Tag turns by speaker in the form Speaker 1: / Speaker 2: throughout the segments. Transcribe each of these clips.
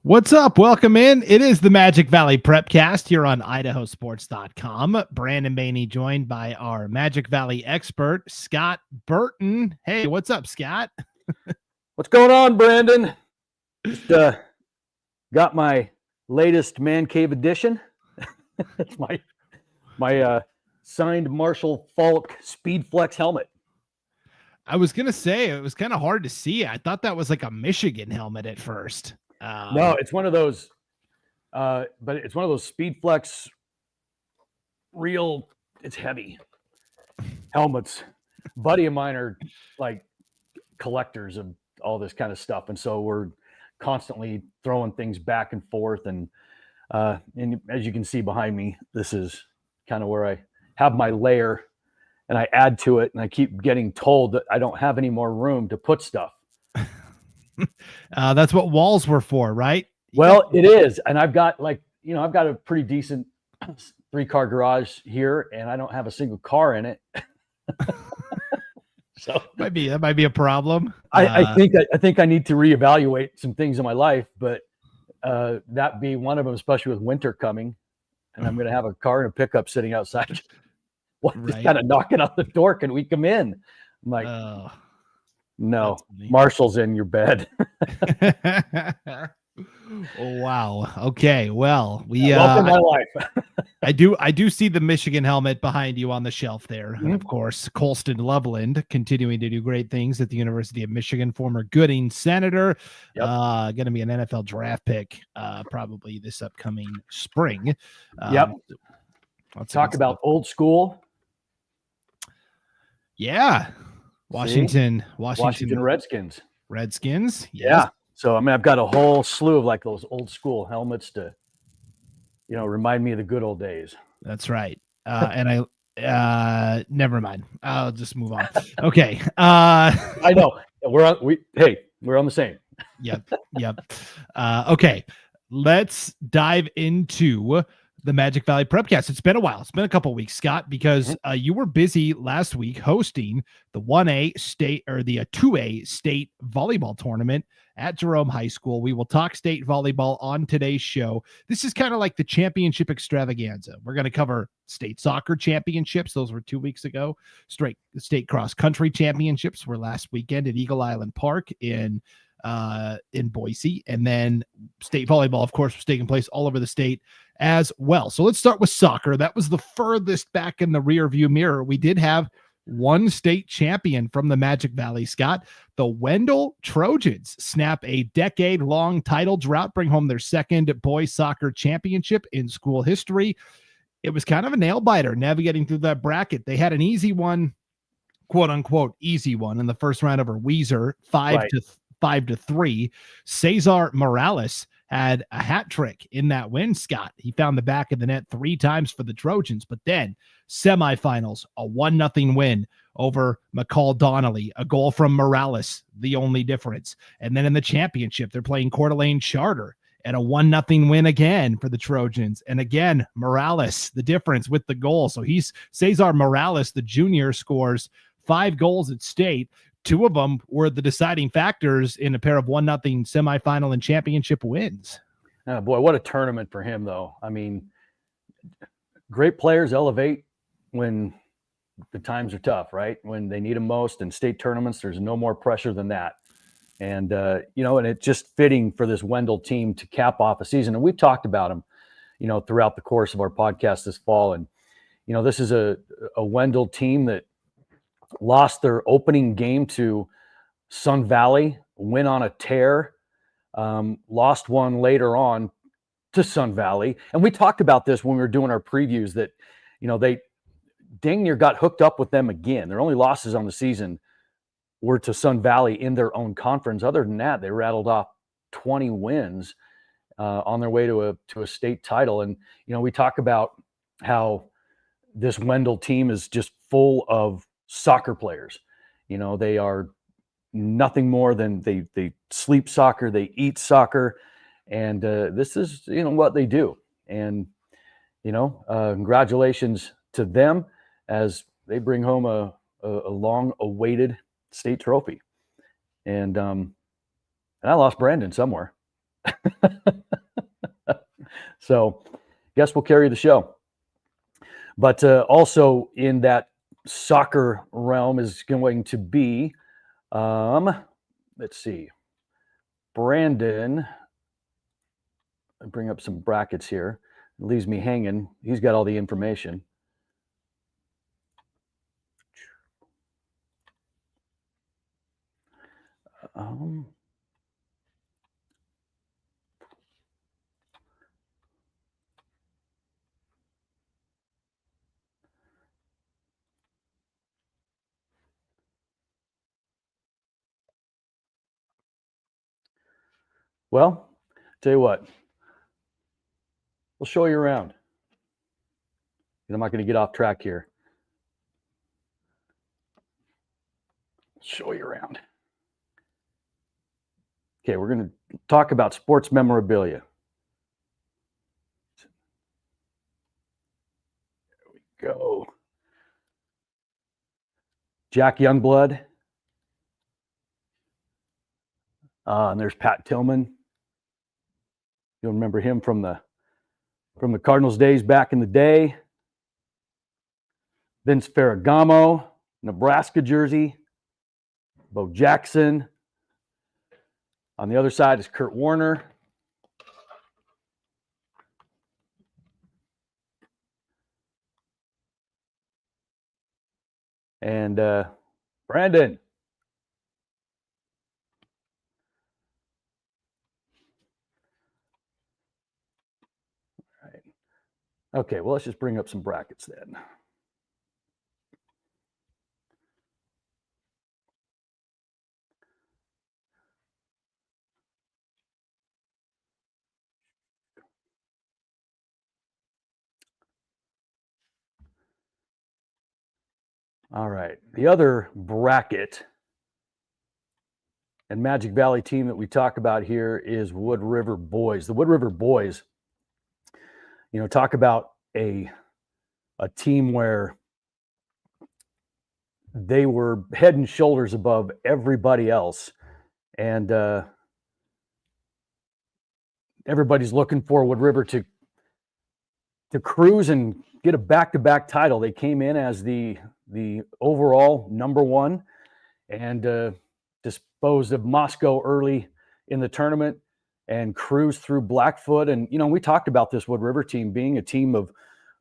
Speaker 1: What's up? Welcome in. It is the Magic Valley Prepcast here on IdahoSports.com. Brandon Baney joined by our Magic Valley expert, Scott Burton. Hey, what's up, Scott?
Speaker 2: What's going on, Brandon? Just got my latest man cave edition. It's my signed Marshall Falk Speed Flex helmet.
Speaker 1: I was going to say, it was kind of hard to see. I thought that was like a Michigan helmet at first.
Speaker 2: No, it's one of those, but it's one of those Speed Flex real, it's heavy helmets. Buddy of mine are like collectors of all this kind of stuff. And so we're constantly throwing things back and forth. And as you can see behind me, this is kind of where I have my layer and I add to it. And I keep getting told that I don't have any more room to put stuff.
Speaker 1: That's what walls were for, right?
Speaker 2: Well, it is. And I've got I've got a pretty decent 3-car garage here and I don't have a single car in it. So
Speaker 1: that might be a problem.
Speaker 2: I think I need to reevaluate some things in my life, but that be one of them, especially with winter coming, and I'm going to have a car and a pickup sitting outside. Just kind of knocking on the door. Can we come in? I'm like, no, Marshall's in your bed.
Speaker 1: Oh, wow. Okay. Well,
Speaker 2: welcome to my life.
Speaker 1: I do see the Michigan helmet behind you on the shelf there. Mm-hmm. And of course, Colston Loveland continuing to do great things at the University of Michigan, former Gooding Senator, going to be an NFL draft pick probably this upcoming spring.
Speaker 2: Let's talk about old school.
Speaker 1: Yeah. Washington
Speaker 2: Redskins.
Speaker 1: Yes.
Speaker 2: Yeah. So, I've got a whole slew of like those old school helmets to, remind me of the good old days.
Speaker 1: That's right. And I, never mind. I'll just move on. Okay.
Speaker 2: I know we're on the same.
Speaker 1: Yep. Okay. Let's dive into the Magic Valley Prepcast. It's been a while. It's been a couple of weeks, Scott, because you were busy last week hosting the 1A state or the 2A state volleyball tournament at Jerome High School. We will talk state volleyball on today's show. This is kind of like the championship extravaganza. We're going to cover state soccer championships. Those were 2 weeks ago. State cross country championships were last weekend at Eagle Island Park in Boise. And then state volleyball, of course, was taking place all over the state as well. So let's start with soccer. That was the furthest back in the rear view mirror. We did have one state champion from the Magic Valley, Scott. The Wendell Trojans snap a decade-long title drought, bring home their second boys soccer championship in school history. It was kind of a nail-biter navigating through that bracket. They had an easy one, quote-unquote easy one, in the first round over Weiser, 5-3. Cesar Morales had a hat trick in that win, Scott. He found the back of the net 3 times for the Trojans, but then semifinals, a 1-0 win over McCall Donnelly, a goal from Morales, the only difference. And then in the championship, they're playing Coeur d'Alene Charter and a 1-0 win again for the Trojans. And again, Morales, the difference with the goal. So Cesar Morales, the junior, scores 5 goals at state. 2 of them were the deciding factors in a pair of 1-0 semifinal and championship wins.
Speaker 2: Oh, boy, what a tournament for him, though. Great players elevate when the times are tough, right? When they need them most. In state tournaments, there's no more pressure than that. And, and it's just fitting for this Wendell team to cap off a season. And we've talked about them, throughout the course of our podcast this fall. And, this is a Wendell team that lost their opening game to Sun Valley, went on a tear, lost one later on to Sun Valley. And we talked about this when we were doing our previews that, they dang near got hooked up with them again. Their only losses on the season were to Sun Valley in their own conference. Other than that, they rattled off 20 wins on their way to a state title. And, we talk about how this Wendell team is just full of soccer players. They are nothing more than they sleep soccer, they eat soccer, and this is what they do. And congratulations to them as they bring home a long-awaited state trophy. And I lost Brandon somewhere. So guess we'll carry the show. But also in that soccer realm is going to be, let's see, Brandon. I bring up some brackets here. It leaves me hanging. He's got all the information. Well, tell you what, we'll show you around. I'm not going to get off track here. Show you around. Okay, we're going to talk about sports memorabilia. There we go. Jack Youngblood. And there's Pat Tillman. You'll remember him from the Cardinals days back in the day. Vince Ferragamo, Nebraska jersey. Bo Jackson. On the other side is Kurt Warner. And Brandon. All right. Okay, well, let's just bring up some brackets then. All right. The other bracket and Magic Valley team that we talk about here is Wood River Boys. The Wood River Boys, talk about a team where they were head and shoulders above everybody else. And everybody's looking for Wood River to cruise and get a back-to-back title. They came in as the overall number one and disposed of Moscow early in the tournament and cruised through Blackfoot. And, we talked about this Wood River team being a team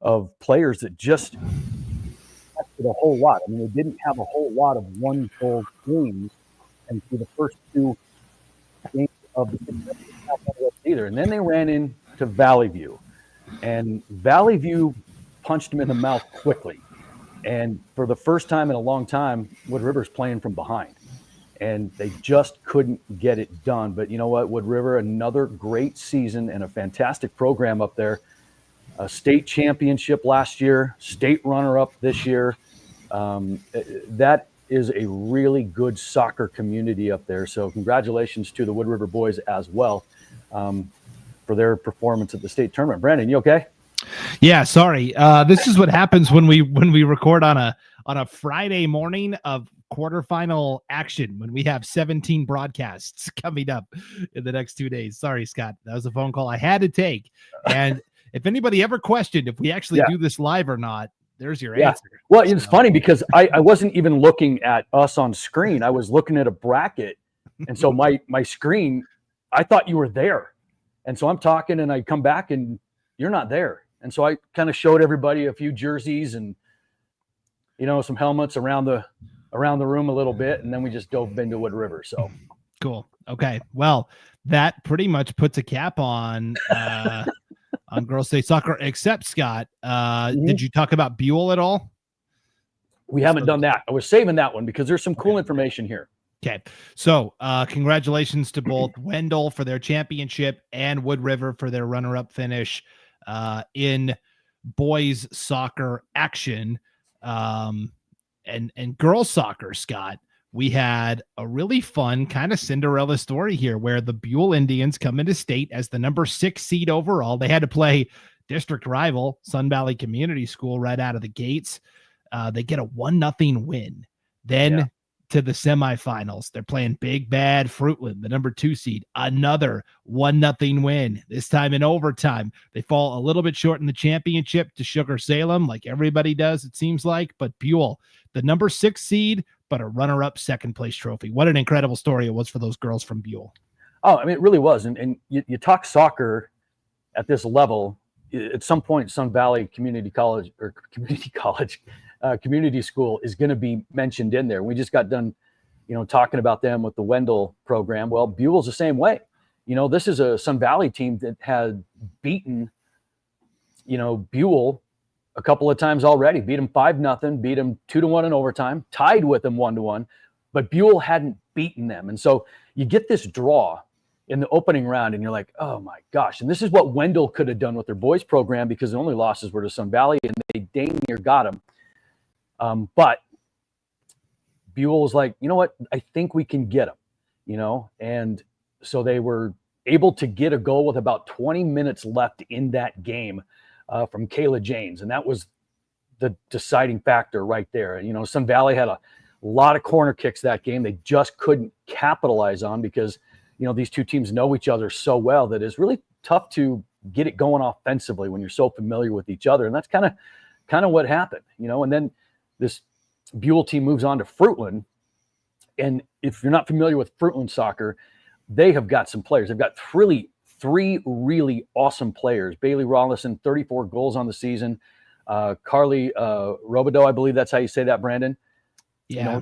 Speaker 2: of players that just tested a whole lot. I mean, they didn't have a whole lot of one-goal games and through the first two games of the either. And then they ran into Valley View. And Valley View punched him in the mouth quickly. And for the first time in a long time, Wood River's playing from behind. And they just couldn't get it done. But you know what? Wood River, another great season and a fantastic program up there. A state championship last year, state runner-up this year. That is a really good soccer community up there. So congratulations to the Wood River boys as well for their performance at the state tournament. Brandon, you okay?
Speaker 1: Yeah, sorry. This is what happens when we record on a Friday morning of quarterfinal action when we have 17 broadcasts coming up in the next 2 days. Sorry, Scott. That was a phone call I had to take. And if anybody ever questioned if we actually do this live or not, there's your answer.
Speaker 2: Well, it's funny because I wasn't even looking at us on screen. I was looking at a bracket. And so my screen, I thought you were there. And so I'm talking and I come back and you're not there. And so I kind of showed everybody a few jerseys and, some helmets around the room a little bit. And then we just dove into Wood River. So
Speaker 1: cool. Okay. Well, that pretty much puts a cap on girls' state soccer, except Scott. Did you talk about Buhl at all?
Speaker 2: We haven't done that. I was saving that one because there's some cool information here.
Speaker 1: Okay. So congratulations to both Wendell for their championship and Wood River for their runner-up finish in boys soccer action. And girls soccer, Scott, we had a really fun kind of Cinderella story here where the Buhl Indians come into state as the number 6 seed overall. They had to play district rival Sun Valley Community School right out of the gates. They get a 1-0 win. Then to the semifinals. They're playing Big Bad Fruitland, the number 2 seed. Another 1-0 win, this time in overtime. They fall a little bit short in the championship to Sugar Salem, like everybody does, it seems like. But Buhl, the number 6 seed, but a runner-up second place trophy. What an incredible story it was for those girls from Buhl.
Speaker 2: Oh, I mean, it really was. And you talk soccer at this level. At some point, Sun Valley Community School is going to be mentioned in there. We just got done, talking about them with the Wendell program. Well, Buell's the same way. This is a Sun Valley team that had beaten, Buhl a couple of times already. Beat them 5-0, beat them 2-1 in overtime, tied with them 1-1, but Buhl hadn't beaten them. And so you get this draw in the opening round, and you're like, oh my gosh. And this is what Wendell could have done with their boys program, because the only losses were to Sun Valley, and they dang near got them. But Buhl was like, you know what? I think we can get them, and so they were able to get a goal with about 20 minutes left in that game from Kayla Janes. And that was the deciding factor right there. Sun Valley had a lot of corner kicks that game. They just couldn't capitalize on, because these two teams know each other so well that it's really tough to get it going offensively when you're so familiar with each other. And that's kind of what happened, and then this Buhl team moves on to Fruitland. And if you're not familiar with Fruitland soccer, they have got some players. They've got three really awesome players. Bailey Rollison, 34 goals on the season. Carly Robideau, I believe that's how you say that, Brandon.
Speaker 1: Yeah.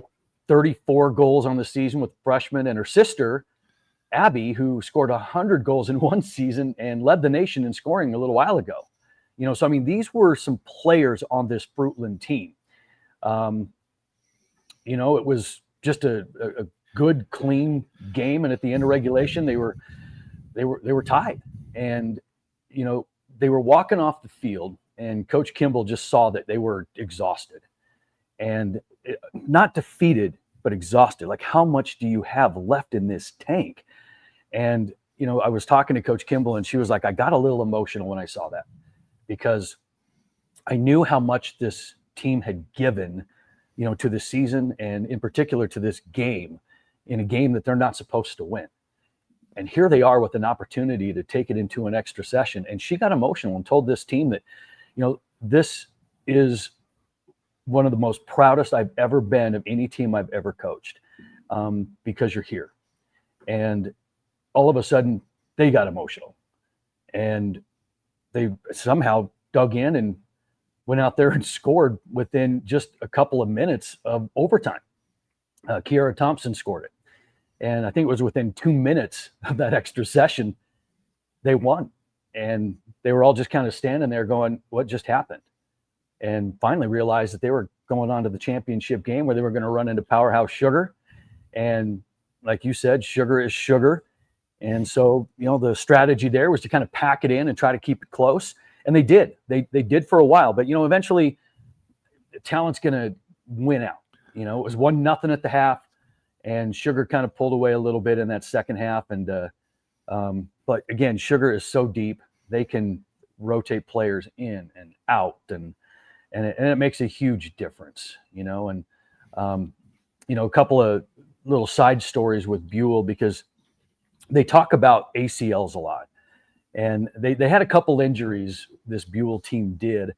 Speaker 2: 34 goals on the season with freshmen, and her sister, Abby, who scored 100 goals in one season and led the nation in scoring a little while ago. So, I mean, these were some players on this Fruitland team. It was just a good, clean game. And at the end of regulation, they were tied. And, they were walking off the field, and Coach Kimball just saw that they were exhausted and not defeated, but exhausted. Like, how much do you have left in this tank? And, I was talking to Coach Kimball, and she was like, I got a little emotional when I saw that, because I knew how much this team had given, to the season, and in particular to this game, in a game that they're not supposed to win. And here they are with an opportunity to take it into an extra session. And she got emotional and told this team that, this is one of the most proudest I've ever been of any team I've ever coached, because you're here. And all of a sudden they got emotional, and they somehow dug in and went out there and scored within just a couple of minutes of overtime. Kiara Thompson scored it. And I think it was within 2 minutes of that extra session, they won. And they were all just kind of standing there going, what just happened? And finally realized that they were going on to the championship game, where they were going to run into Powerhouse Sugar. And like you said, Sugar is Sugar. And so, the strategy there was to kind of pack it in and try to keep it close. And they did. They did for a while. But, eventually the talent's going to win out. It was 1-0 at the half, and Sugar kind of pulled away a little bit in that second half. And but again, Sugar is so deep. They can rotate players in and out, and it makes a huge difference, And, a couple of little side stories with Buhl, because they talk about ACLs a lot. And they had a couple injuries, this Buhl team did.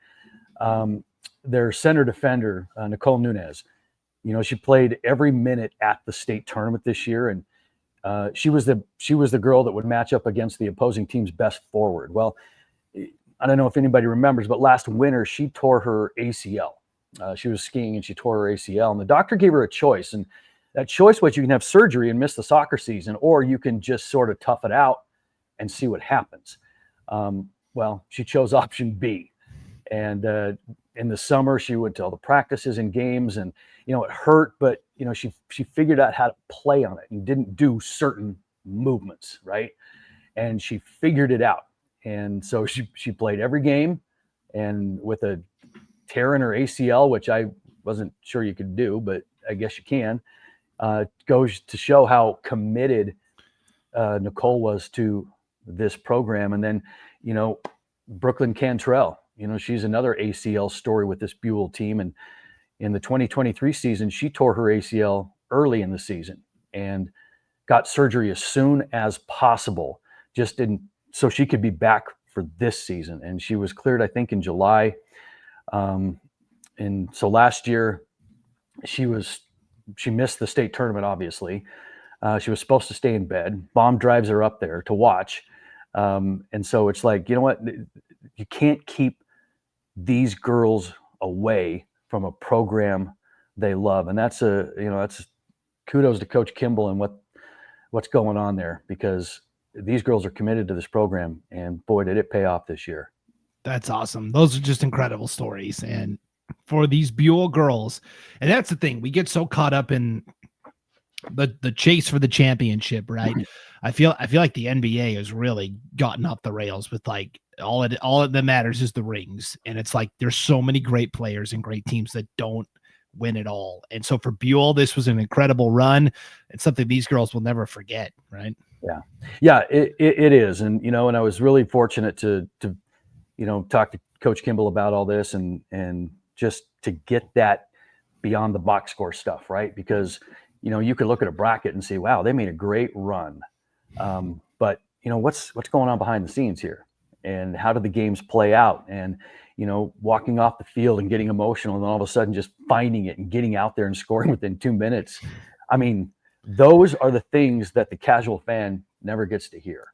Speaker 2: Their center defender, Nicole Nunez, she played every minute at the state tournament this year. And she was the girl that would match up against the opposing team's best forward. Well, I don't know if anybody remembers, but last winter she tore her ACL. She was skiing and she tore her ACL, and the doctor gave her a choice. And that choice was, you can have surgery and miss the soccer season, or you can just sort of tough it out and see what happens. Well, she chose option B. And in the summer, she went to all the practices and games, and, it hurt, but, she figured out how to play on it and didn't do certain movements, right? And she figured it out. And so she played every game, and with a tear in her ACL, which I wasn't sure you could do, but I guess you can, goes to show how committed Nicole was to this program. And then, Brooklyn Cantrell, she's another ACL story with this Buhl team. And in the 2023 season, she tore her ACL early in the season and got surgery as soon as possible, so she could be back for this season. And she was cleared, I think, in July. And so last year she missed the state tournament, obviously. She was supposed to stay in bed. Mom drives her up there to watch. And so it's like, you know what? You can't keep these girls away from a program they love. And that's kudos to Coach Kimball and what's going on there, because these girls are committed to this program, and boy, did it pay off this year.
Speaker 1: That's awesome. Those are just incredible stories. And for these Buhl girls, and that's the thing, we get so caught up in the chase for the championship, right? I feel like the NBA has really gotten off the rails with like all that matters is the rings. And it's like there's so many great players and great teams that don't win it all. And so for Buhl, this was an incredible run. It's something these girls will never forget, right?
Speaker 2: Yeah, it is. And, and I was really fortunate to talk to Coach Kimball about all this and just to get that beyond the box score stuff, right? Because, you could look at a bracket and say, wow, they made a great run. But, what's going on behind the scenes here? And how do the games play out? And, walking off the field and getting emotional and all of a sudden just finding it and getting out there and scoring within 2 minutes. I mean, those are the things that the casual fan never gets to hear.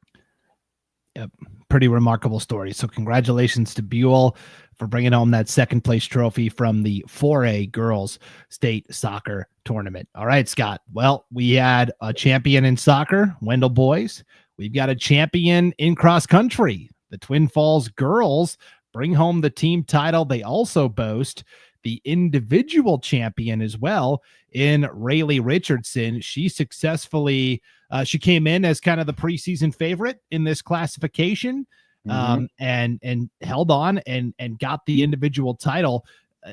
Speaker 1: Yep. Pretty remarkable story. So congratulations to Buhl for bringing home that second place trophy from the 4A girls state soccer tournament. All right, Scott. Well, we had a champion in soccer, Wendell boys. We've got a champion in cross country. The Twin Falls girls bring home the team title. They also boast the individual champion as well in Rayleigh Richardson. She successfully she came in as kind of the preseason favorite in this classification, and held on and got the individual title.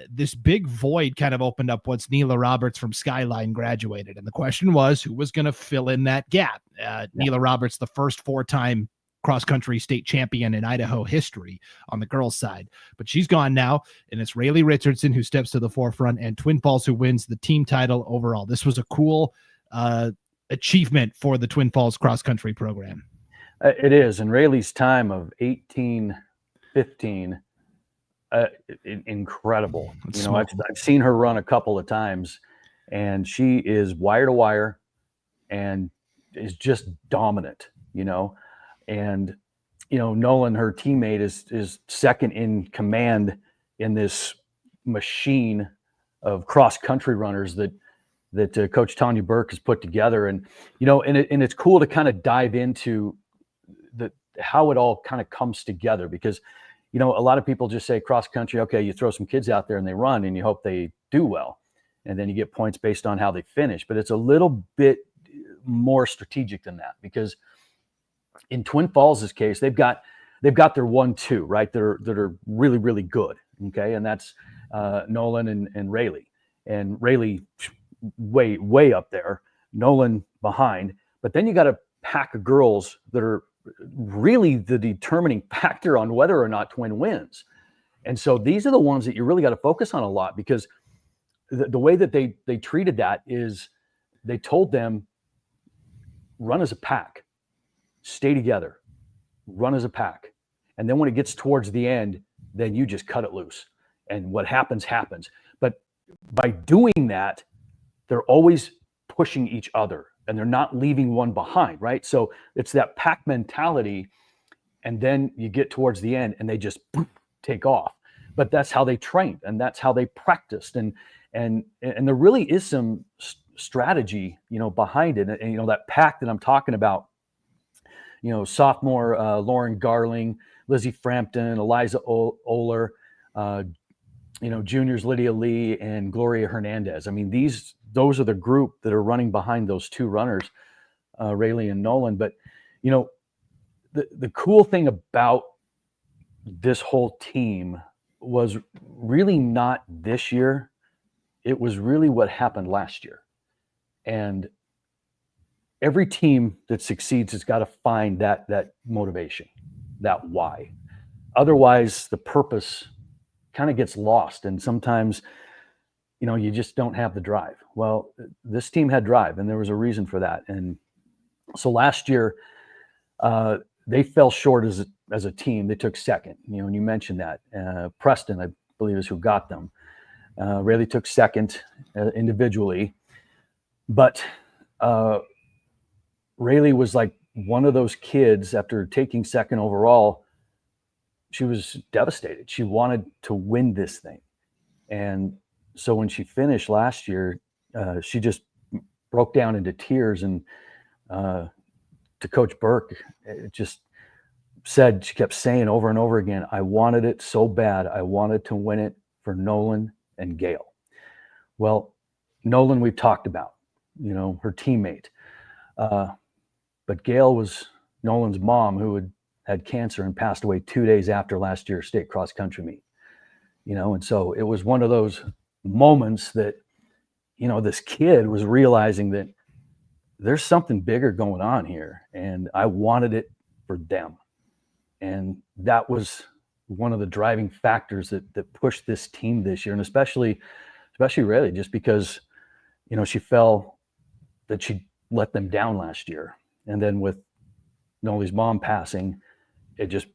Speaker 1: This big void kind of opened up once Neela Roberts from Skyline graduated, and the question was who was going to fill in that gap. Neela Roberts, the first 4-time cross-country state champion in Idaho history on the girls' side, but she's gone now, and it's Rayleigh Richardson who steps to the forefront, and Twin Falls who wins the team title overall. This was a cool achievement for the Twin Falls cross-country program.
Speaker 2: It is, and Rayleigh's time of 18-15, incredible. I've seen her run a couple of times, and she is wire to wire, and is just dominant. And Nolan, her teammate, is second in command in this machine of cross-country runners that Coach Tanya Burke has put together. And and it's cool to kind of dive into how it all kind of comes together, because a lot of people just say cross-country, okay, you throw some kids out there and they run and you hope they do well, and then you get points based on how they finish. But it's a little bit more strategic than that, because in Twin Falls' case, they've got their 1-2, right? That are really, really good. Okay. And that's Nolan and Rayleigh. And Rayleigh way up there, Nolan behind. But then you got a pack of girls that are really the determining factor on whether or not Twin wins. And so these are the ones that you really got to focus on a lot, because the way that they treated that is they told them, run as a pack. Stay together, run as a pack. And then when it gets towards the end, then you just cut it loose. And what happens. But by doing that, they're always pushing each other and they're not leaving one behind, right? So it's that pack mentality. And then you get towards the end and they just take off. But that's how they trained and that's how they practiced. And there really is some strategy, behind it. And, that pack that I'm talking about, sophomore Lauren Garling, Lizzie Frampton, Eliza Oler, juniors Lydia Lee and Gloria Hernandez. I mean, those are the group that are running behind those two runners, Rayleigh and Nolan. But the cool thing about this whole team was really not this year. It was really what happened last year. And every team that succeeds has got to find that motivation, that why. Otherwise, the purpose kind of gets lost. And sometimes, you just don't have the drive. Well, this team had drive, and there was a reason for that. And so last year, they fell short as a team. They took second, and you mentioned that. Preston, I believe, is who got them. Rayleigh took second individually. But Rayleigh was like one of those kids, after taking second overall, she was devastated. She wanted to win this thing. And so when she finished last year, she just broke down into tears, and to Coach Burke, it just said, she kept saying over and over again, I wanted it so bad. I wanted to win it for Nolan and Gail. Well, Nolan, we've talked about, her teammate. But Gail was Nolan's mom, who had cancer and passed away 2 days after last year's state cross country meet. And so it was one of those moments that, this kid was realizing that there's something bigger going on here, and I wanted it for them. And that was one of the driving factors that pushed this team this year, and especially Rayleigh, just because, she felt that she let them down last year. And then with Noli's mom passing, it just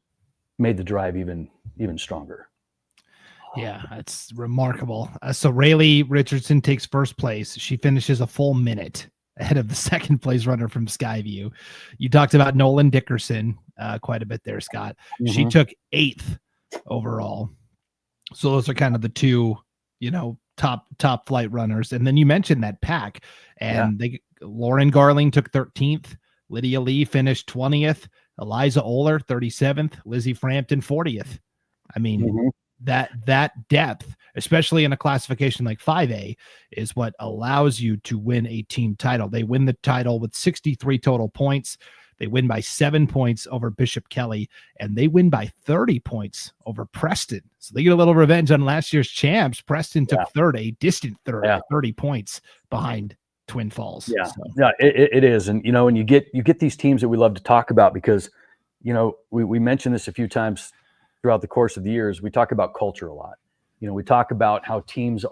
Speaker 2: made the drive even stronger.
Speaker 1: Yeah, it's remarkable. So Rayleigh Richardson takes first place. She finishes a full minute ahead of the second place runner from Skyview. You talked about Nolan Dickerson quite a bit there, Scott. Mm-hmm. She took 8th overall. So those are kind of the two, top flight runners. And then you mentioned that pack, and Lauren Garling took 13th. Lydia Lee finished 20th. Eliza Oler, 37th. Lizzie Frampton, 40th. I mean, that depth, especially in a classification like 5A, is what allows you to win a team title. They win the title with 63 total points. They win by 7 points over Bishop Kelly, and they win by 30 points over Preston. So they get a little revenge on last year's champs. Preston took third, a distant third, 30 points behind Twin Falls.
Speaker 2: Yeah, so. Yeah, it is. And, and you get these teams that we love to talk about because, we mentioned this a few times throughout the course of the years. We talk about culture a lot. We talk about how teams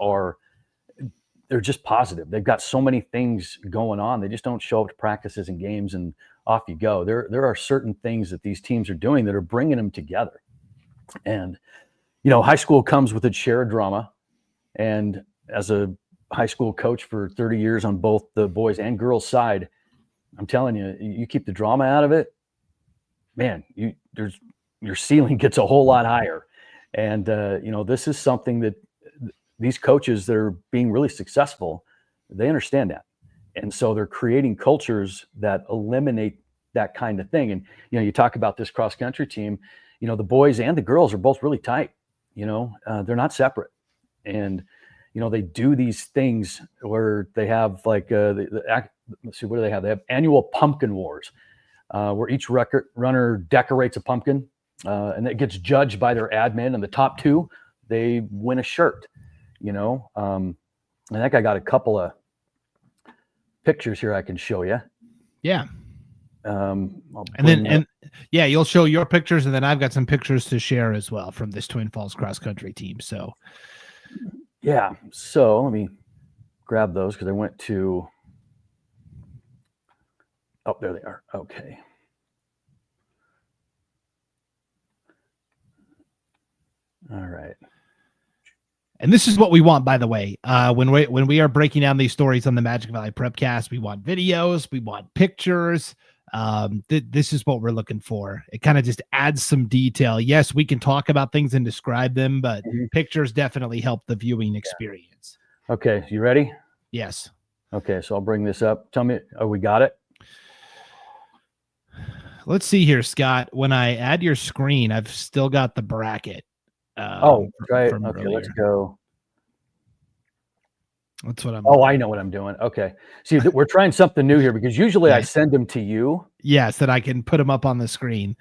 Speaker 2: they're just positive. They've got so many things going on. They just don't show up to practices and games and off you go. There are certain things that these teams are doing that are bringing them together. And, high school comes with its share of drama. And as a high school coach for 30 years on both the boys and girls side, I'm telling you, you keep the drama out of it, man, your ceiling gets a whole lot higher. And, this is something that these coaches that are being really successful, they understand that. And so they're creating cultures that eliminate that kind of thing. And, you talk about this cross country team, the boys and the girls are both really tight, they're not separate. And, they do these things where they have like, let's see, what do they have? They have annual pumpkin wars, where each runner decorates a pumpkin, and it gets judged by their admin, and the top 2, they win a shirt, and I think I got a couple of pictures here I can show you.
Speaker 1: Yeah. You'll show your pictures, and then I've got some pictures to share as well from this Twin Falls cross country team. So
Speaker 2: let me grab those because I went to, there they are. Okay. All right.
Speaker 1: And this is what we want, by the way. When we are breaking down these stories on the Magic Valley Prepcast, we want videos, we want pictures. This is what we're looking for. It kind of just adds some detail. Yes, we can talk about things and describe them, but pictures definitely help the viewing experience.
Speaker 2: Okay, you ready?
Speaker 1: Yes.
Speaker 2: Okay, so I'll bring this up. Tell me, we got it?
Speaker 1: Let's see here, Scott. When I add your screen, I've still got the bracket.
Speaker 2: Right. Okay,
Speaker 1: earlier.
Speaker 2: Let's go.
Speaker 1: That's what I'm.
Speaker 2: I know what I'm doing. Okay. See, we're trying something new here because usually I send them to you.
Speaker 1: Yes, that I can put them up on the screen,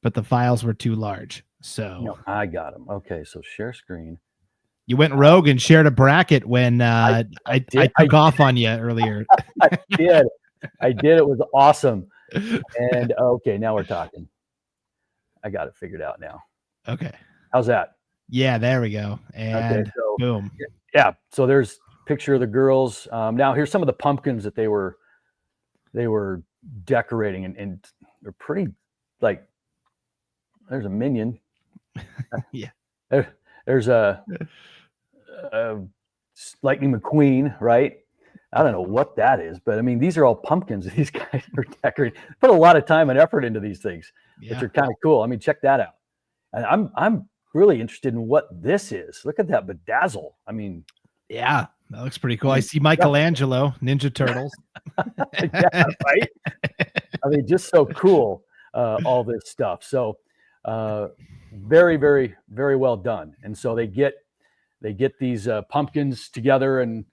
Speaker 1: but the files were too large. So
Speaker 2: no, I got them. Okay, so share screen.
Speaker 1: You went rogue and shared a bracket when I took off on you earlier.
Speaker 2: I did. It was awesome. And okay, now we're talking. I got it figured out now.
Speaker 1: Okay.
Speaker 2: How's that?
Speaker 1: Yeah, there we go. And
Speaker 2: so
Speaker 1: boom.
Speaker 2: yeah, so there's a picture of the girls. Now here's some of the pumpkins that they were decorating, and they're pretty, like, there's a minion.
Speaker 1: Yeah.
Speaker 2: There's a Lightning McQueen, right? I don't know what that is, but I mean, these are all pumpkins these guys are decorating. Put a lot of time and effort into these things, which are kind of cool. I mean, check that out. And I'm really interested in what this is. Look at that bedazzle. I mean,
Speaker 1: yeah, that looks pretty cool. I see Michelangelo, Ninja Turtles.
Speaker 2: Yeah, right? I mean, just so cool, all this stuff. So very, very, very well done. And so they get these pumpkins together, and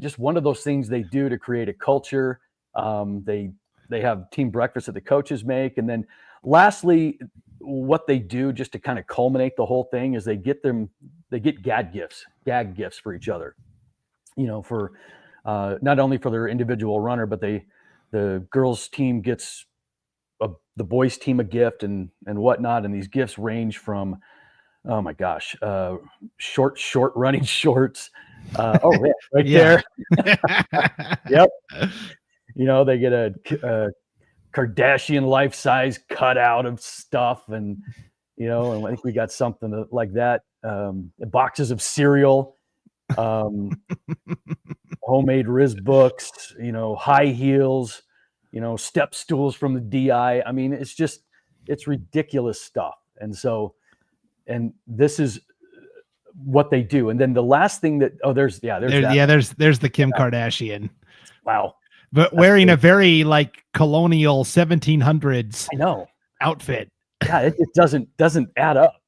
Speaker 2: just one of those things they do to create a culture. They have team breakfast that the coaches make. And then lastly, what they do just to kind of culminate the whole thing is they get gag gifts for each other, for not only for their individual runner, but the girls team gets the boys team a gift and whatnot. And these gifts range from, oh my gosh, short running shorts. There. Yep. They get a Kardashian life-size cutout of stuff, and and I think we got something like that. Boxes of cereal, homemade Riz books, high heels, step stools from the DI. I mean, it's ridiculous stuff. And this is what they do. And then the last thing there's
Speaker 1: the Kim Kardashian.
Speaker 2: Wow.
Speaker 1: But wearing a very like colonial 1700s outfit.
Speaker 2: Yeah, it doesn't add up.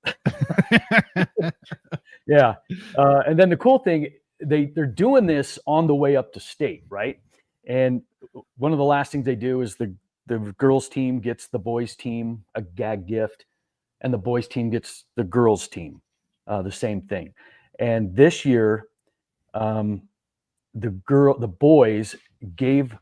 Speaker 2: Yeah. And then the cool thing, they're doing this on the way up to state, right? And one of the last things they do is the girls team gets the boys team a gag gift, and the boys team gets the girls team the same thing. And this year, the boys gave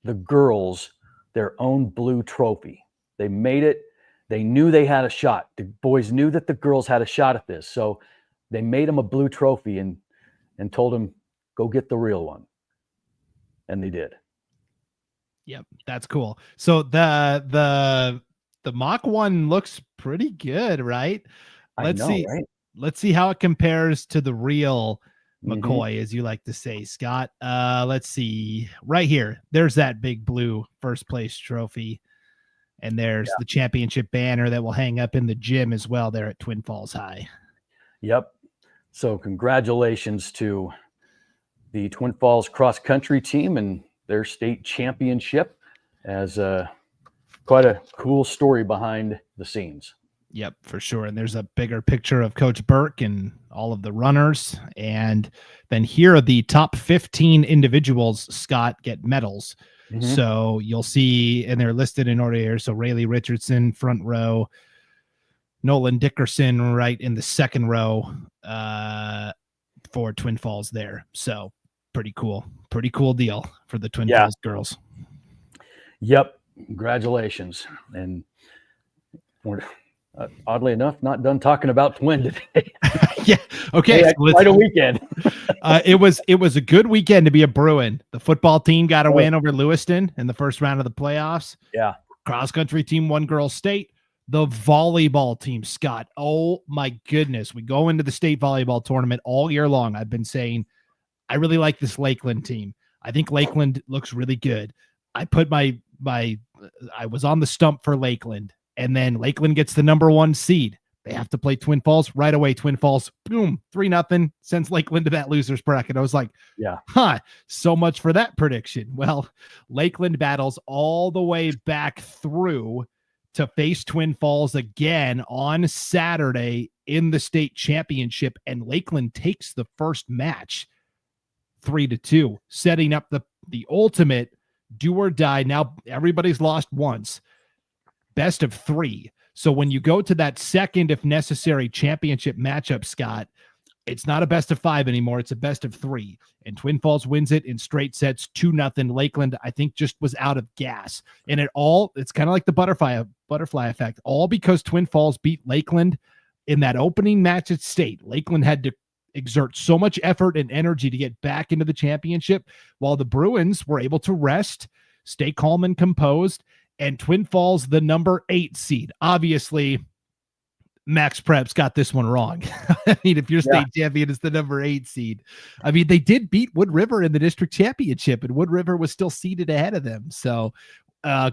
Speaker 2: the girls their own blue trophy. They made it. They knew they had a shot. The boys knew that the girls had a shot at this. So they made them a blue trophy and told them, go get the real one. And they did.
Speaker 1: Yep. That's cool. So the mock one looks pretty good, right? Let's see how it compares to the real McCoy, as you like to say, Scott. Let's see right here. There's that big blue first place trophy. And there's the championship banner that will hang up in the gym as well there at Twin Falls High. Yep.
Speaker 2: So congratulations to the Twin Falls cross country team and their state championship, as quite a cool story behind the scenes.
Speaker 1: Yep, for sure. And there's a bigger picture of Coach Burke and all of the runners. And then here are the top 15 individuals, Scott, get medals. So you'll see, and they're listed in order here. So Rayleigh Richardson, front row, Nolan Dickerson right in the second row for Twin Falls there. So pretty cool deal for the Twin Falls girls.
Speaker 2: Yep. Congratulations. And we're oddly enough not done talking about Twin today.
Speaker 1: Yeah. Okay.
Speaker 2: Quite a weekend.
Speaker 1: It was a good weekend to be a Bruin. The football team got a win over Lewiston in the first round of the playoffs.
Speaker 2: Yeah.
Speaker 1: Cross country team won girls state. The volleyball team, Scott. Oh my goodness. We go into the state volleyball tournament all year long. I've been saying, I really like this Lakeland team. I think Lakeland looks really good. I put I was on the stump for Lakeland, and then Lakeland gets the number 1 seed. They have to play Twin Falls right away. Twin Falls, boom, 3-0, sends Lakeland to that loser's bracket. I was like, so much for that prediction. Well, Lakeland battles all the way back through to face Twin Falls again on Saturday in the state championship, and Lakeland takes the first match 3-2, setting up the ultimate do or die. Now everybody's lost once, best of 3. So when you go to that second, if necessary, championship matchup, Scott, it's not a best of 5 anymore. It's a best of 3. And Twin Falls wins it in straight sets, 2-0. Lakeland, I think, just was out of gas. And it's kind of like the butterfly effect, all because Twin Falls beat Lakeland in that opening match at state, Lakeland had to exert so much effort and energy to get back into the championship, while the Bruins were able to rest, stay calm and composed, and Twin Falls, the number 8 seed. Obviously, Max Prep's got this one wrong. I mean, if your state champion is the number 8 seed, I mean, they did beat Wood River in the district championship, and Wood River was still seated ahead of them. So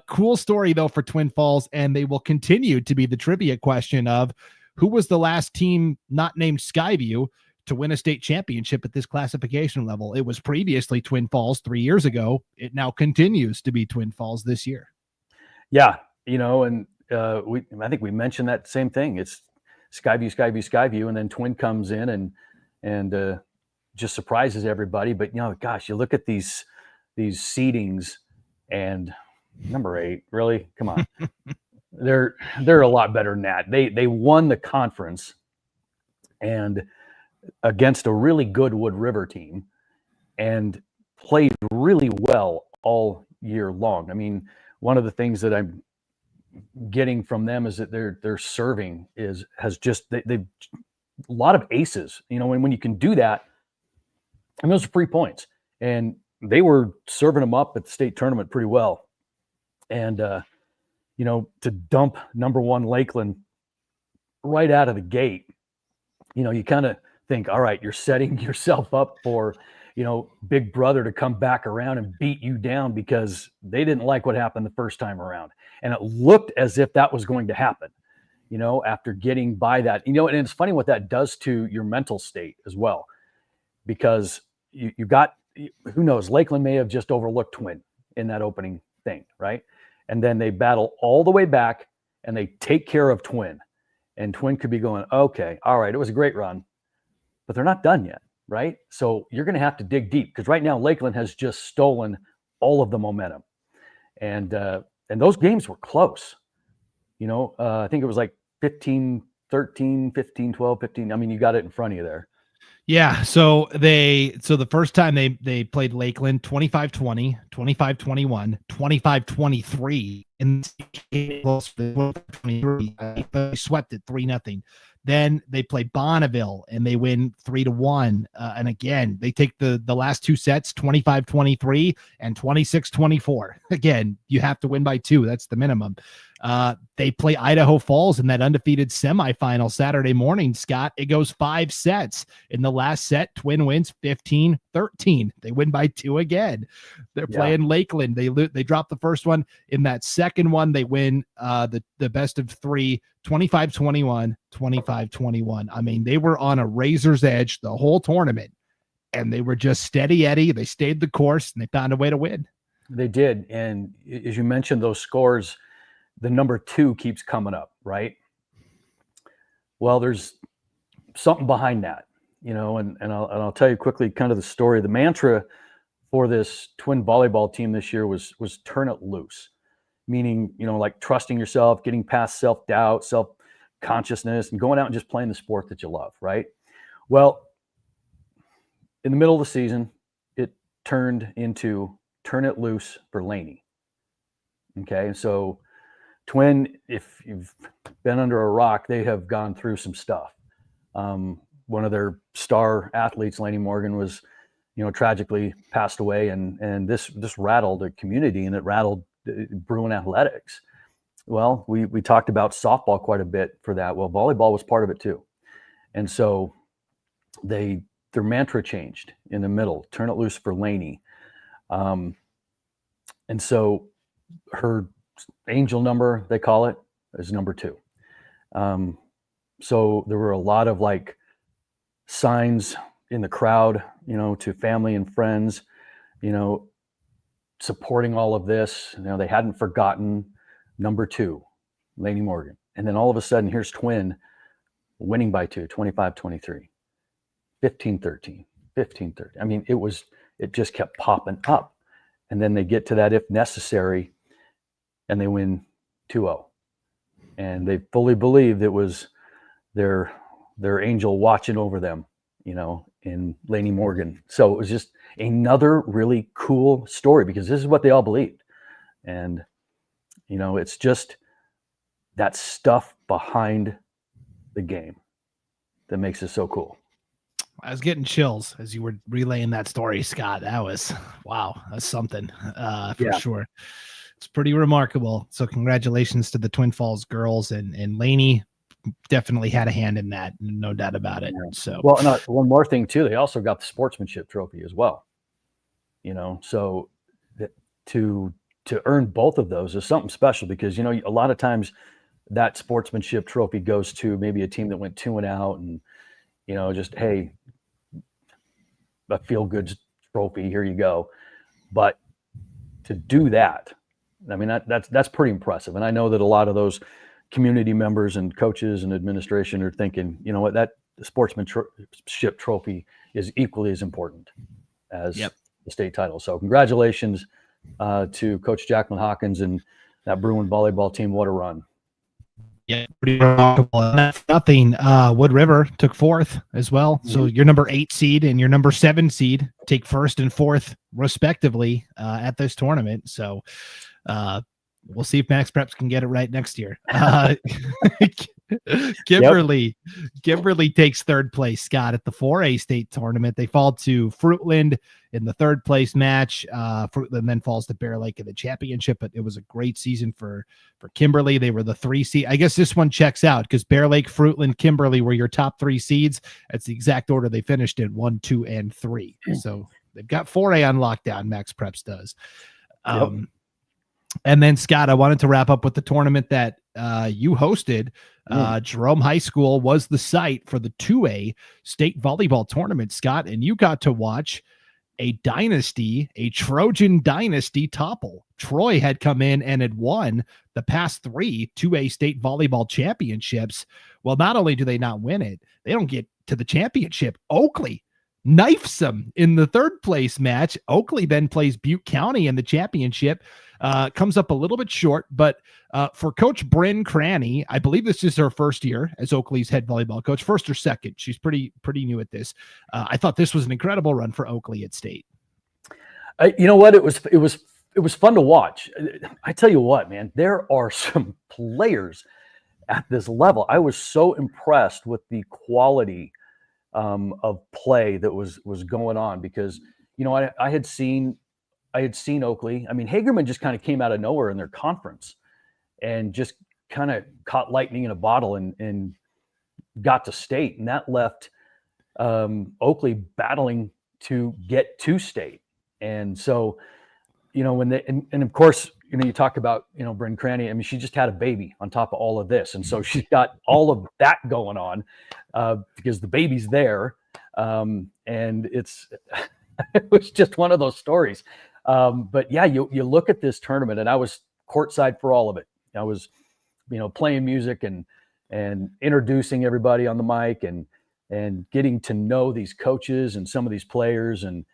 Speaker 1: cool story, though, for Twin Falls, and they will continue to be the trivia question of who was the last team not named Skyview to win a state championship at this classification level. It was previously Twin Falls 3 years ago. It now continues to be Twin Falls this year.
Speaker 2: Yeah, and I think we mentioned that same thing. It's Skyview, and then Twin comes in and just surprises everybody. But gosh, you look at these seedings, and number 8, really, come on, they're a lot better than that. They won the conference, and against a really good Wood River team, and played really well all year long. I mean, one of the things that I'm getting from them is that their serving has just they've a lot of aces. When you can do that, and those are free points, and they were serving them up at the state tournament pretty well. And to dump number 1 Lakeland right out of the gate, you kind of think, all right, you're setting yourself up for Big Brother to come back around and beat you down, because they didn't like what happened the first time around. And it looked as if that was going to happen, after getting by that, and it's funny what that does to your mental state as well, because you got, who knows, Lakeland may have just overlooked Twin in that opening thing, right? And then they battle all the way back and they take care of Twin, and Twin could be going, okay, all right, it was a great run, but they're not done yet. Right? So you're going to have to dig deep, because right now Lakeland has just stolen all of the momentum. And those games were close. I think it was like 15-13, 15-12, 15. I mean, you got it in front of you there.
Speaker 1: Yeah, so the first time they played Lakeland, 25-20, 25-21, 25-23, and they swept it 3-0. Then they play Bonneville and they win 3-1. And again, they take the last 2 sets, 25-23 and 26-24. Again, you have to win by 2. That's the minimum. They play Idaho Falls in that undefeated semifinal Saturday morning, Scott. It goes 5 sets. In the last set, Twin wins 15-13. They win by 2 again. They're playing Lakeland. They drop the first one. In that second one, they win the best of 3, 25-21, 25-21. I mean, they were on a razor's edge the whole tournament, and they were just steady Eddie. They stayed the course, and they found a way to win.
Speaker 2: They did. And as you mentioned, those scores, the number 2 keeps coming up, right? Well, there's something behind that, and I'll tell you quickly kind of the story. The mantra for this Twin volleyball team this year was turn it loose, meaning, like trusting yourself, getting past self-doubt, self-consciousness, and going out and just playing the sport that you love, right? Well, in the middle of the season, it turned into turn it loose for Laney. Okay, so Twin, if you've been under a rock, they have gone through some stuff. One of their star athletes, Laney Morgan, was, tragically passed away, and this rattled the community, and it rattled Bruin athletics. Well, we talked about softball quite a bit for that. Well, volleyball was part of it too, and so their mantra changed in the middle. Turn it loose for Laney, and so her angel number, they call it, is number 2. So there were a lot of like signs in the crowd, to family and friends, supporting all of this. They hadn't forgotten number 2, Laney Morgan. And then all of a sudden, here's Twin winning by 2, 25-23, 15-13, 15-13. I mean, it just kept popping up. And then they get to that if necessary, and they win 2-0. And they fully believed it was their angel watching over them, in Laney Morgan. So it was just another really cool story, because this is what they all believed. And, it's just that stuff behind the game that makes it so cool.
Speaker 1: I was getting chills as you were relaying that story, Scott. That was, wow, that's something for sure. It's pretty remarkable. So congratulations to the Twin Falls girls, and Laney definitely had a hand in that. No doubt about it. So,
Speaker 2: well, and one more thing too, they also got the sportsmanship trophy as well, so to earn both of those is something special, because, a lot of times that sportsmanship trophy goes to maybe a team that went 2-out and, just, hey, a feel good trophy, here you go. But to do that, I mean, that's pretty impressive. And I know that a lot of those community members and coaches and administration are thinking, you know what, that sportsmanship trophy is equally as important as the state title. So congratulations to Coach Jacqueline Hawkins and that Bruin volleyball team. What a run.
Speaker 1: Yeah, pretty remarkable. And that's nothing. Wood River took 4th as well. So your number 8 seed and your number 7 seed take 1st and 4th respectively at this tournament. So we'll see if Max Preps can get it right next year. Kimberly takes 3rd place, Scott, at the 4A state tournament. They fall to Fruitland in the 3rd place match. Fruitland then falls to Bear Lake in the championship, but it was a great season for Kimberly. They were the 3 seed. I guess this one checks out because Bear Lake, Fruitland, Kimberly were your top 3 seeds. That's the exact order they finished in, 1, 2, and 3. So they've got 4A on lockdown. Max Preps does. And then, Scott, I wanted to wrap up with the tournament that you hosted. Jerome High School was the site for the 2A state volleyball tournament, Scott, and you got to watch a Trojan dynasty topple. Troy had come in and had won the past 3 2A state volleyball championships. Well, not only do they not win it, they don't get to the championship. Oakley knifes them in the 3rd place match. Oakley then plays Butte County in the championship. Comes up a little bit short, but for Coach Bryn Cranny, I believe this is her first year as Oakley's head volleyball coach, 1st or 2nd. She's pretty new at this. I thought this was an incredible run for Oakley at state.
Speaker 2: You know what? It was fun to watch. I tell you what, man, there are some players at this level. I was so impressed with the quality of play that was going on, because, I had seen Oakley. I mean, Hagerman just kind of came out of nowhere in their conference and just kind of caught lightning in a bottle and got to state. And that left Oakley battling to get to state. And so, when they, and of course, you talk about, Bryn Cranny. I mean, she just had a baby on top of all of this. And so she's got all of that going on because the baby's there. And it was just one of those stories. But yeah, you look at this tournament, and I was courtside for all of it. I was, playing music and introducing everybody on the mic and getting to know these coaches and some of these players, and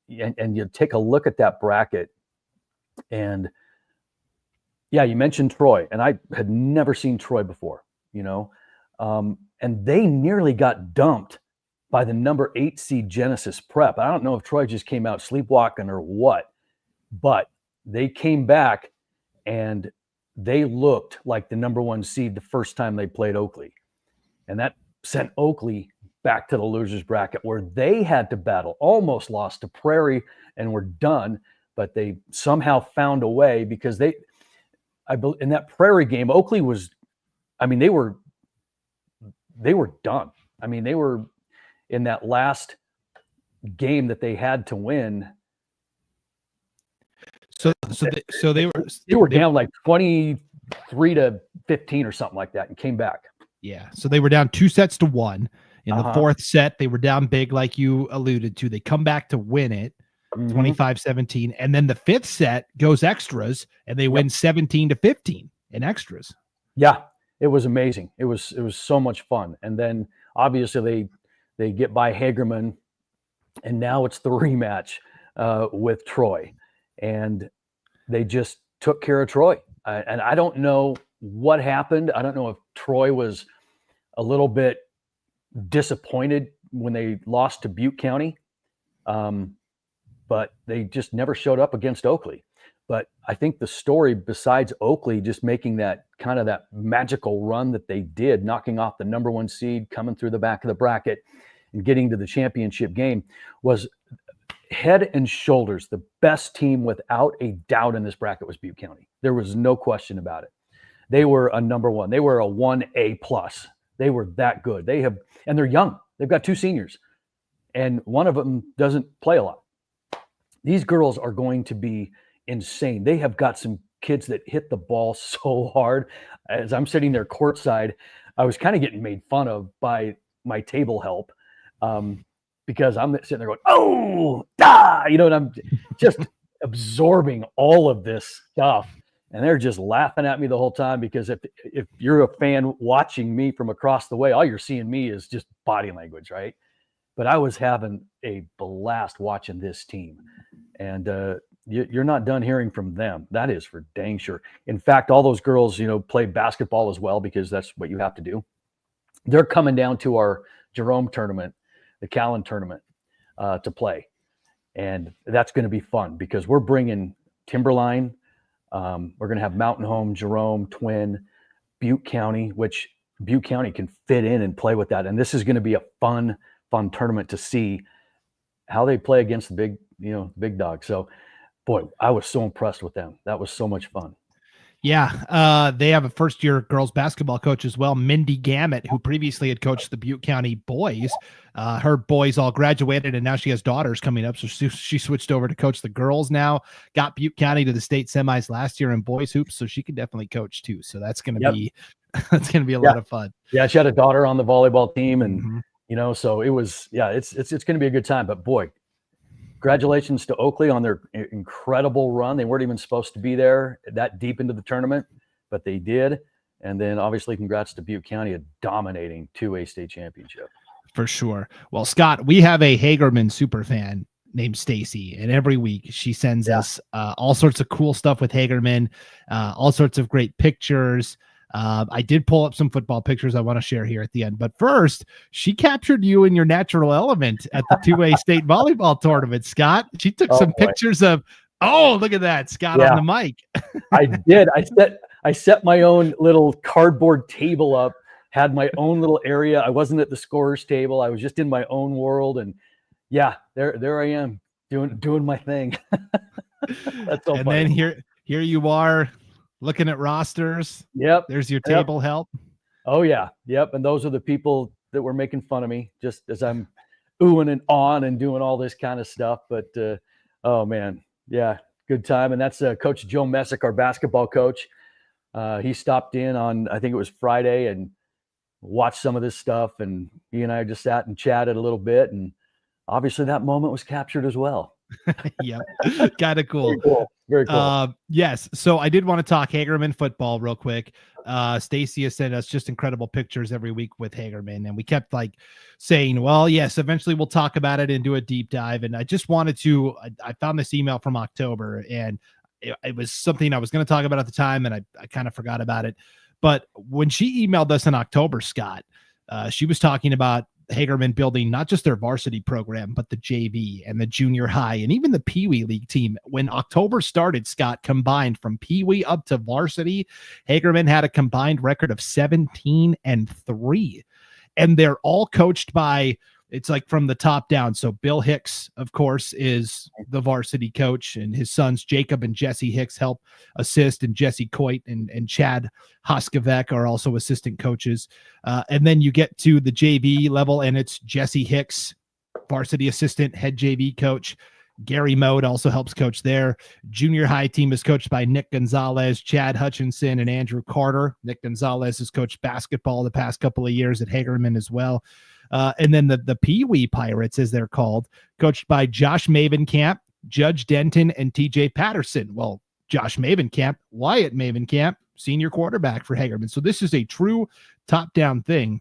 Speaker 2: you take a look at that bracket. And yeah, you mentioned Troy, and I had never seen Troy before, and they nearly got dumped by the number 8 seed Genesis Prep. I don't know if Troy just came out sleepwalking or what, but they came back and they looked like the number 1 seed the first time they played Oakley. And that sent Oakley back to the losers bracket, where they had to battle, almost lost to Prairie and were done, but they somehow found a way, because in that Prairie game, Oakley was, I mean, they were done. I mean, they were in that last game that they had to win.
Speaker 1: So they
Speaker 2: were down like 23-15 or something like that, and came back.
Speaker 1: Yeah. So they were down 2-1. In the 4th set, they were down big, like you alluded to. They come back to win it 25-17. And then the 5th set goes extras, and they win 17-15 in extras.
Speaker 2: Yeah, it was amazing. It was so much fun. And then obviously they get by Hagerman, and now it's the rematch with Troy. And they just took care of Troy. And I don't know what happened. I don't know if Troy was a little bit disappointed when they lost to Butte County, but they just never showed up against Oakley. But I think the story, besides Oakley just making that kind of that magical run that they did, knocking off the number 1 seed, coming through the back of the bracket and getting to the championship game, was head and shoulders the best team without a doubt in this bracket was Butte County. There was no question about it. They were a number 1. They were a 1A plus. They were that good. And they're young. They've got 2 seniors, and one of them doesn't play a lot. These girls are going to be insane. They have got some kids that hit the ball so hard. As I'm sitting there courtside, I was kind of getting made fun of by my table help because I'm sitting there going, oh, da! And I'm just absorbing all of this stuff. And they're just laughing at me the whole time, because if you're a fan watching me from across the way, all you're seeing me is just body language, right? But I was having a blast watching this team. And you're not done hearing from them. That is for dang sure. In fact, all those girls, play basketball as well, because that's what you have to do. They're coming down to our Jerome tournament, the Callan tournament, to play. And that's going to be fun, because we're bringing Timberline. We're going to have Mountain Home, Jerome, Twin, Butte County, which Butte County can fit in and play with that. And this is going to be a fun tournament to see how they play against the big dog. So, boy, I was so impressed with them. That was so much fun.
Speaker 1: Yeah, they have a first-year girls basketball coach as well, Mindy Gammett, who previously had coached the Butte County boys. Her boys all graduated, and now she has daughters coming up, so she switched over to coach the girls now. Got Butte County to the state semis last year in boys hoops, so she can definitely coach too. So that's going to be a lot of fun. Yeah,
Speaker 2: she had a daughter on the volleyball team, and so it was. Yeah, it's going to be a good time. But boy, congratulations to Oakley on their incredible run. They weren't even supposed to be there that deep into the tournament, but they did. And then obviously congrats to Butte County, a dominating 2A state championship.
Speaker 1: For sure. Well, Scott, we have a Hagerman super fan named Stacy, and every week she sends us all sorts of cool stuff with Hagerman, all sorts of great pictures. I did pull up some football pictures I want to share here at the end. But first, she captured you in your natural element at the 2A state volleyball tournament, Scott. She took some pictures of, look at that, Scott on the mic.
Speaker 2: I did. I set my own little cardboard table up, had my own little area. I wasn't at the scorer's table. I was just in my own world. And there I am doing my thing. That's so funny.
Speaker 1: Then here you are, looking at rosters.
Speaker 2: Yep.
Speaker 1: There's your table help.
Speaker 2: Oh, yeah. Yep. And those are the people that were making fun of me just as I'm oohing and on and doing all this kind of stuff. But, oh, man. Yeah, good time. And that's Coach Joe Messick, our basketball coach. He stopped in on, I think it was Friday, and watched some of this stuff. And he and I just sat and chatted a little bit. And obviously that moment was captured as well.
Speaker 1: Yeah, kind of cool.
Speaker 2: Very cool.
Speaker 1: Yes. So I did want to talk Hagerman football real quick. Stacy has sent us just incredible pictures every week with Hagerman, and we kept saying, well, yes, eventually we'll talk about it and do a deep dive. And I just wanted to, I found this email from October, and it was something I was going to talk about at the time, and I kind of forgot about it. But when she emailed us in October, Scott, she was talking about Hagerman building not just their varsity program, but the JV and the junior high and even the Pee Wee League team. When October started, Scott, combined from Pee Wee up to varsity, Hagerman had a combined record of 17-3. And they're all coached by, it's from the top down. So Bill Hicks, of course, is the varsity coach, and his sons Jacob and Jesse Hicks help assist, and Jesse Coit and Chad Hoskevec are also assistant coaches. And then you get to the JV level, and it's Jesse Hicks, varsity assistant, head JV coach. Gary Mode also helps coach there. Junior high team is coached by Nick Gonzalez, Chad Hutchinson, and Andrew Carter. Nick Gonzalez has coached basketball the past couple of years at Hagerman as well. And then the Pee Wee Pirates, as they're called, coached by Josh Mavenkamp, Judge Denton, and TJ Patterson. Well, Josh Mavenkamp, Wyatt Mavenkamp, senior quarterback for Hagerman. So this is a true top-down thing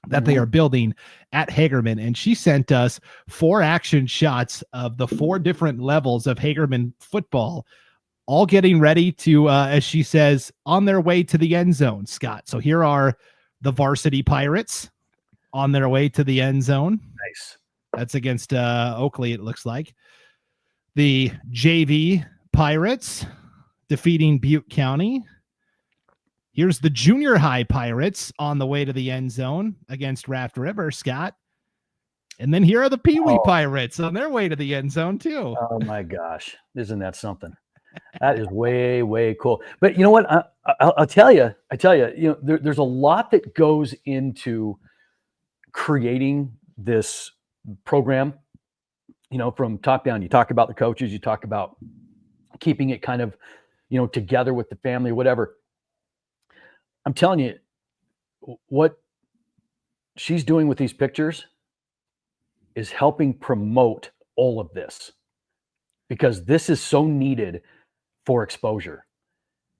Speaker 1: that they are building at Hagerman. And she sent us 4 action shots of the 4 different levels of Hagerman football, all getting ready to, as she says, on their way to the end zone, Scott. So here are the varsity Pirates on their way to the end zone.
Speaker 2: Nice.
Speaker 1: That's against Oakley, it looks like. The JV Pirates defeating Butte County. Here's the junior high Pirates on the way to the end zone against Raft River, Scott. And then here are the Pee Wee Pirates on their way to the end zone too.
Speaker 2: Oh my gosh. Isn't that something? That is way, way cool. But you know what? I'll tell you, there's a lot that goes into creating this program, from top down. You talk about the coaches, you talk about keeping it kind of, together with the family, whatever. I'm telling you, what she's doing with these pictures is helping promote all of this, because this is so needed for exposure.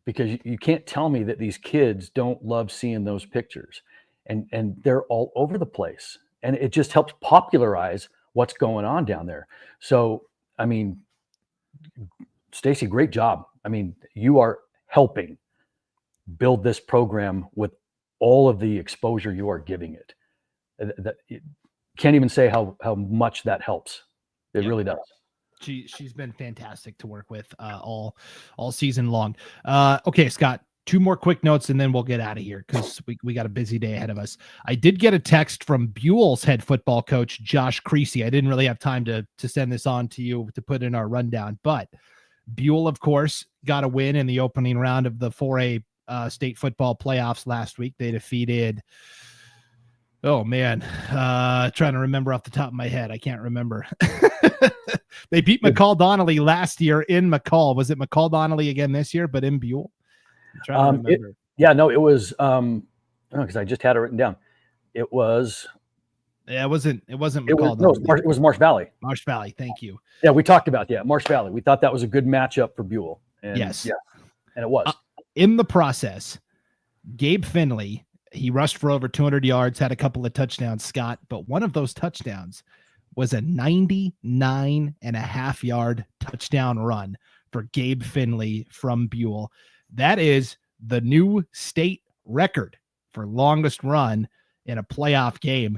Speaker 2: Because you can't tell me that these kids don't love seeing those pictures, and they're all over the place, and it just helps popularize what's going on down there. So, I mean, Stacy, great job. I mean, you are helping build this program with all of the exposure you are giving it. That can't even say how much that helps. It really does.
Speaker 1: She's been fantastic to work with all season long. Okay, Scott, 2 more quick notes and then we'll get out of here because we got a busy day ahead of us. I did get a text from Buhl's head football coach, Josh Creasy. I didn't really have time to send this on to you to put in our rundown, but Buhl, of course, got a win in the opening round of the 4A state football playoffs last week. They defeated, trying to remember off the top of my head. I can't remember. They beat McCall Donnelly last year in McCall. Was it McCall Donnelly again this year, but in Buhl? I'm trying to remember.
Speaker 2: It was because I just had it written down. It was.
Speaker 1: Yeah, it wasn't McCall Donnelly.
Speaker 2: It was Marsh Valley.
Speaker 1: Marsh Valley, thank you.
Speaker 2: Yeah, we talked about Marsh Valley. We thought that was a good matchup for Buhl. And
Speaker 1: yes.
Speaker 2: Yeah, and it was.
Speaker 1: In the process, Gabe Finley, he rushed for over 200 yards, had a couple of touchdowns, Scott, but one of those touchdowns was a 99.5-yard touchdown run for Gabe Finley from Buhl. That is the new state record for longest run in a playoff game.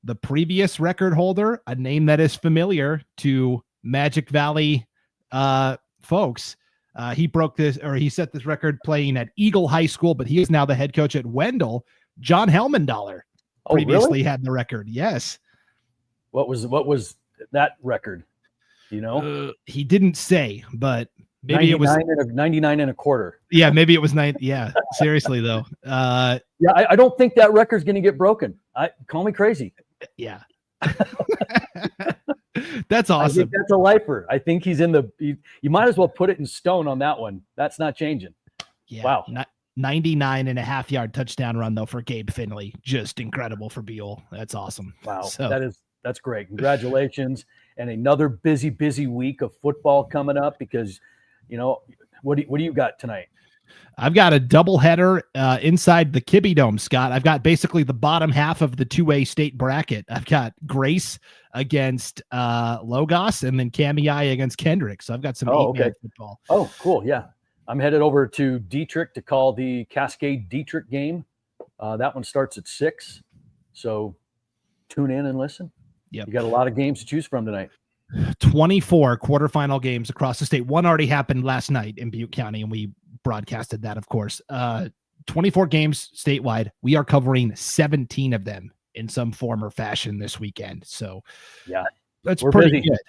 Speaker 1: The previous record holder, a name that is familiar to Magic Valley folks, he set this record playing at Eagle High School, but he is now the head coach at Wendell. John Helmendaler previously had the record. Yes.
Speaker 2: What was that record?
Speaker 1: He didn't say, but maybe it was
Speaker 2: 99 and a quarter.
Speaker 1: Yeah, maybe it was 9. Yeah, seriously though.
Speaker 2: I don't think that record's going to get broken. Call me crazy.
Speaker 1: Yeah. That's awesome.
Speaker 2: I think that's a lifer. I think he's in you might as well put it in stone on that one. That's not changing.
Speaker 1: Yeah.
Speaker 2: Wow.
Speaker 1: 99.5-yard touchdown run though for Gabe Finley. Just incredible for Buhl. That's awesome.
Speaker 2: Wow.
Speaker 1: So
Speaker 2: that's great. Congratulations. And another busy week of football coming up because, what do you got tonight?
Speaker 1: I've got a doubleheader inside the Kibbe Dome, Scott. I've got basically the bottom half of the 2A state bracket. I've got Grace against Logos and then Kamiai against Kendrick. So I've got some eight-man football.
Speaker 2: Oh, cool. Yeah. I'm headed over to Dietrich to call the Cascade Dietrich game. That one starts at 6. So tune in and listen.
Speaker 1: Yep.
Speaker 2: You got a lot of games to choose from tonight.
Speaker 1: 24 quarterfinal games across the state. One already happened last night in Butte County, and we broadcasted that, of course. 24 games statewide. We are covering 17 of them in some form or fashion this weekend. So
Speaker 2: yeah,
Speaker 1: that's pretty good.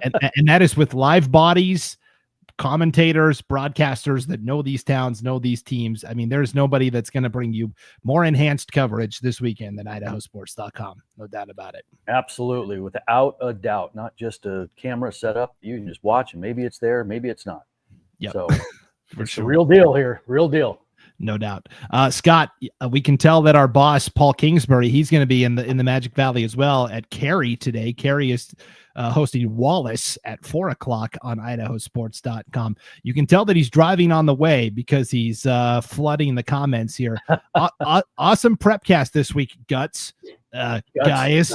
Speaker 1: and that is with live bodies, commentators, broadcasters that know these towns, know these teams. I mean, there's nobody that's going to bring you more enhanced coverage this weekend than IdahoSports.com. No doubt about it.
Speaker 2: Absolutely. Without a doubt. Not just a camera setup. You can just watch and maybe it's there, maybe it's not.
Speaker 1: Yep.
Speaker 2: So
Speaker 1: it's
Speaker 2: the real deal here. Real deal.
Speaker 1: No doubt. Scott, we can tell that our boss, Paul Kingsbury, he's going to be in the Magic Valley as well at Cary today. Cary is hosting Wallace at 4:00 on IdahoSports.com. You can tell that he's driving on the way because he's flooding the comments here. Awesome Prepcast this week, Guts. Guys.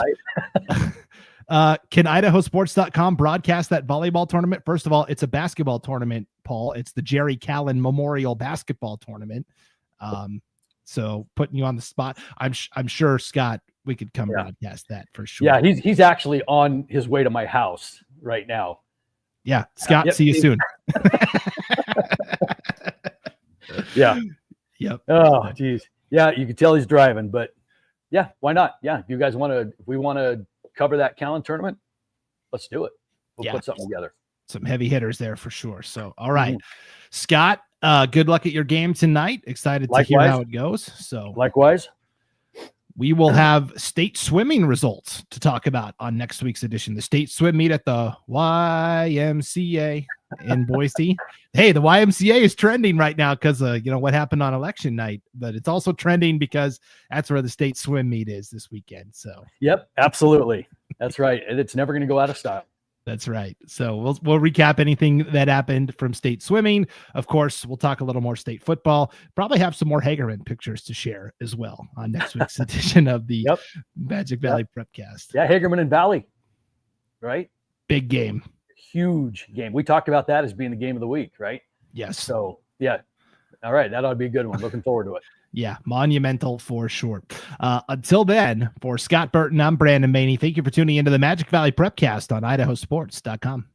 Speaker 1: Can IdahoSports.com broadcast that volleyball tournament? First of all, it's a basketball tournament, Paul. It's the Jerry Callan Memorial Basketball Tournament. So putting you on the spot, I'm sure, Scott, we could come broadcast that for sure.
Speaker 2: Yeah, he's actually on his way to my house right now.
Speaker 1: Yeah. Scott,
Speaker 2: Yep.
Speaker 1: see you soon.
Speaker 2: Yeah.
Speaker 1: Yep.
Speaker 2: Oh, geez. Yeah, you can tell he's driving, but yeah, why not? Yeah, if you guys want to, if we want to cover that Callan tournament, let's do it. We'll put something together.
Speaker 1: Some heavy hitters there for sure. So, all right, Scott, good luck at your game tonight. Excited to hear how it goes. So,
Speaker 2: likewise,
Speaker 1: we will have state swimming results to talk about on next week's edition. The state swim meet at the YMCA in Boise. Hey, the YMCA is trending right now because what happened on election night, but it's also trending because that's where the state swim meet is this weekend. So,
Speaker 2: yep, absolutely, that's right, and it's never going to go out of style.
Speaker 1: That's right. So we'll recap anything that happened from state swimming. Of course, we'll talk a little more state football. Probably have some more Hagerman pictures to share as well on next week's edition of the Magic Valley Prepcast.
Speaker 2: Yeah, Hagerman and Valley, right?
Speaker 1: Big game.
Speaker 2: Huge game. We talked about that as being the game of the week, right?
Speaker 1: Yes.
Speaker 2: So, yeah. All right. That ought to be a good one. Looking forward to it.
Speaker 1: Yeah, monumental for sure. Until then, for Scott Burton, I'm Brandon Baney. Thank you for tuning into the Magic Valley Prepcast on IdahoSports.com.